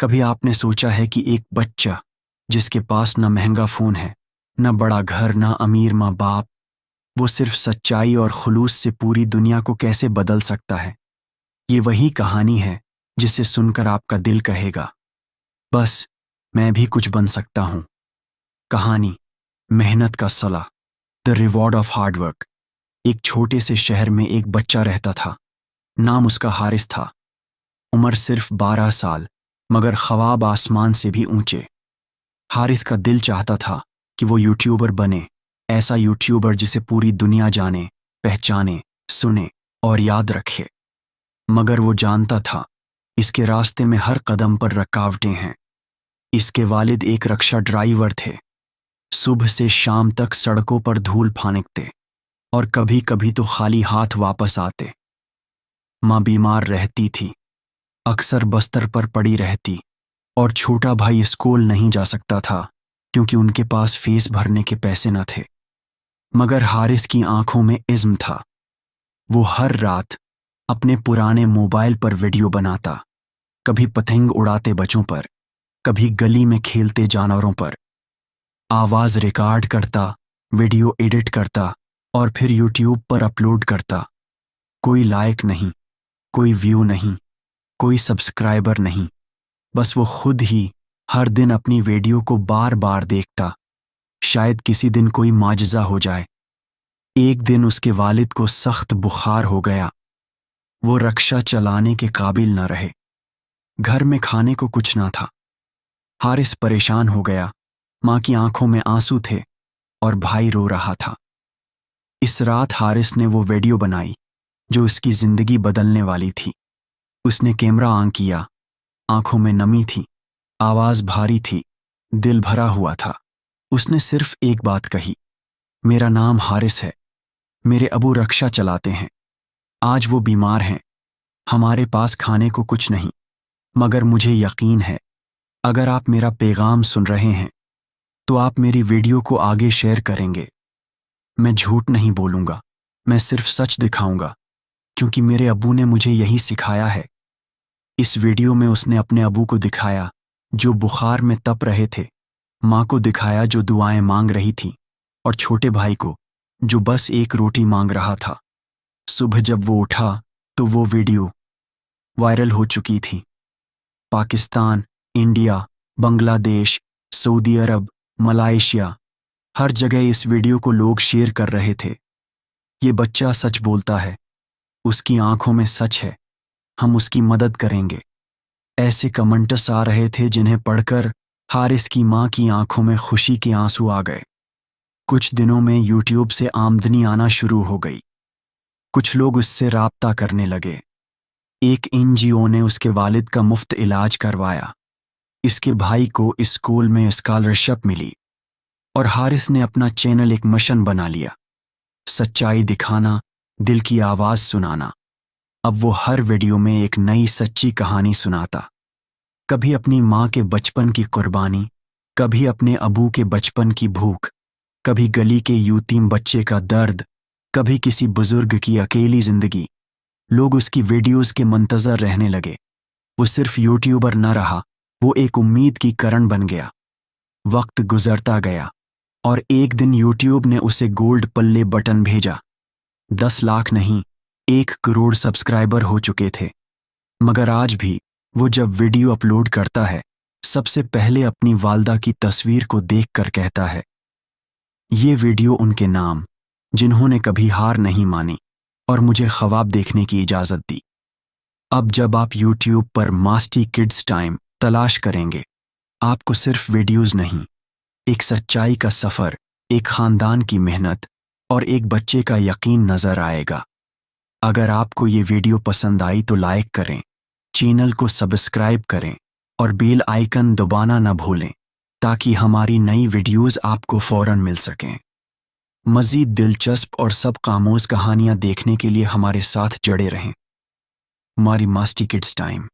کبھی آپ نے سوچا ہے کہ ایک بچہ جس کے پاس نہ مہنگا فون ہے، نہ بڑا گھر، نہ امیر ماں باپ، وہ صرف سچائی اور خلوص سے پوری دنیا کو کیسے بدل سکتا ہے؟ یہ وہی کہانی ہے جسے سن کر آپ کا دل کہے گا، بس میں بھی کچھ بن سکتا ہوں۔ کہانی محنت کا صلہ، the reward of hard work. ایک چھوٹے سے شہر میں ایک بچہ رہتا تھا، نام اس کا حارث تھا۔ عمر صرف 12 سال، مگر خواب آسمان سے بھی اونچے۔ حارث کا دل چاہتا تھا کہ وہ یوٹیوبر بنے، ایسا یوٹیوبر جسے پوری دنیا جانے، پہچانے، سنے اور یاد رکھے۔ مگر وہ جانتا تھا اس کے راستے میں ہر قدم پر رکاوٹیں ہیں۔ اس کے والد ایک رکشہ ڈرائیور تھے، صبح سے شام تک سڑکوں پر دھول پھانکتے اور کبھی کبھی تو خالی ہاتھ واپس آتے۔ ماں بیمار رہتی تھی، اکثر بستر پر پڑی رہتی، اور چھوٹا بھائی اسکول نہیں جا سکتا تھا کیونکہ ان کے پاس فیس بھرنے کے پیسے نہ تھے۔ مگر حارث کی آنکھوں میں عزم تھا۔ وہ ہر رات اپنے پرانے موبائل پر ویڈیو بناتا، کبھی پتنگ اڑاتے بچوں پر، کبھی گلی میں کھیلتے جانوروں پر۔ آواز ریکارڈ کرتا، ویڈیو ایڈٹ کرتا اور پھر یوٹیوب پر اپلوڈ کرتا۔ کوئی لائک نہیں، کوئی ویو نہیں، کوئی سبسکرائبر نہیں، بس وہ خود ہی ہر دن اپنی ویڈیو کو بار بار دیکھتا، شاید کسی دن کوئی معجزہ ہو جائے۔ ایک دن اس کے والد کو سخت بخار ہو گیا، وہ رکشہ چلانے کے قابل نہ رہے، گھر میں کھانے کو کچھ نہ تھا۔ حارث پریشان ہو گیا، ماں کی آنکھوں میں آنسو تھے اور بھائی رو رہا تھا۔ اس رات حارث نے وہ ویڈیو بنائی جو اس کی زندگی بدلنے والی تھی۔ اس نے کیمرہ آن کیا، آنکھوں میں نمی تھی، آواز بھاری تھی، دل بھرا ہوا تھا۔ اس نے صرف ایک بات کہی، میرا نام حارث ہے، میرے ابو رکشہ چلاتے ہیں، آج وہ بیمار ہیں، ہمارے پاس کھانے کو کچھ نہیں، مگر مجھے یقین ہے اگر آپ میرا پیغام سن رہے ہیں تو آپ میری ویڈیو کو آگے شیئر کریں گے۔ میں جھوٹ نہیں بولوں گا، میں صرف سچ دکھاؤں گا، کیونکہ میرے ابو نے مجھے یہی سکھایا ہے۔ اس ویڈیو میں اس نے اپنے ابو کو دکھایا جو بخار میں تپ رہے تھے، ماں کو دکھایا جو دعائیں مانگ رہی تھی، اور چھوٹے بھائی کو جو بس ایک روٹی مانگ رہا تھا۔ صبح جب وہ اٹھا تو وہ ویڈیو وائرل ہو چکی تھی۔ پاکستان، انڈیا، بنگلہ دیش، سعودی عرب، ملائیشیا، ہر جگہ اس ویڈیو کو لوگ شیئر کر رہے تھے۔ یہ بچہ سچ بولتا ہے، اس کی آنکھوں میں سچ ہے، ہم اس کی مدد کریں گے۔ ایسے کمنٹس آ رہے تھے جنہیں پڑھ کر حارث کی ماں کی آنکھوں میں خوشی کے آنسو آ گئے۔ کچھ دنوں میں یوٹیوب سے آمدنی آنا شروع ہو گئی، کچھ لوگ اس سے رابطہ کرنے لگے۔ ایک NGO نے اس کے والد کا مفت علاج کروایا، اس کے بھائی کو اسکول میں اسکالرشپ ملی، اور حارث نے اپنا چینل ایک مشن بنا لیا، سچائی دکھانا، دل کی آواز سنانا۔ اب وہ ہر ویڈیو میں ایک نئی سچی کہانی سناتا، کبھی اپنی ماں کے بچپن کی قربانی، کبھی اپنے ابو کے بچپن کی بھوک، کبھی گلی کے یتیم بچے کا درد، کبھی کسی بزرگ کی اکیلی زندگی۔ لوگ اس کی ویڈیوز کے منتظر رہنے لگے۔ وہ صرف یوٹیوبر نہ رہا، وہ ایک امید کی کرن بن گیا۔ وقت گزرتا گیا اور ایک دن یوٹیوب نے اسے گولڈ پلے بٹن بھیجا۔ 10 لاکھ نہیں، 1 کروڑ سبسکرائبر ہو چکے تھے۔ مگر آج بھی وہ جب ویڈیو اپلوڈ کرتا ہے، سب سے پہلے اپنی والدہ کی تصویر کو دیکھ کر کہتا ہے، یہ ویڈیو ان کے نام، جنہوں نے کبھی ہار نہیں مانی اور مجھے خواب دیکھنے کی اجازت دی۔ اب جب آپ یوٹیوب پر ماسٹی کڈز ٹائم تلاش کریں گے، آپ کو صرف ویڈیوز نہیں، ایک سچائی کا سفر، ایک خاندان کی محنت اور ایک بچے کا یقین نظر آئے گا۔ اگر آپ کو یہ ویڈیو پسند آئی تو لائک کریں، چینل کو سبسکرائب کریں اور بیل آئیکن دبانا نہ بھولیں تاکہ ہماری نئی ویڈیوز آپ کو فوراً مل سکیں۔ مزید دلچسپ اور سبق آموز کہانیاں دیکھنے کے لیے ہمارے ساتھ جڑے رہیں۔ ہماری ماسٹی کڈز ٹائم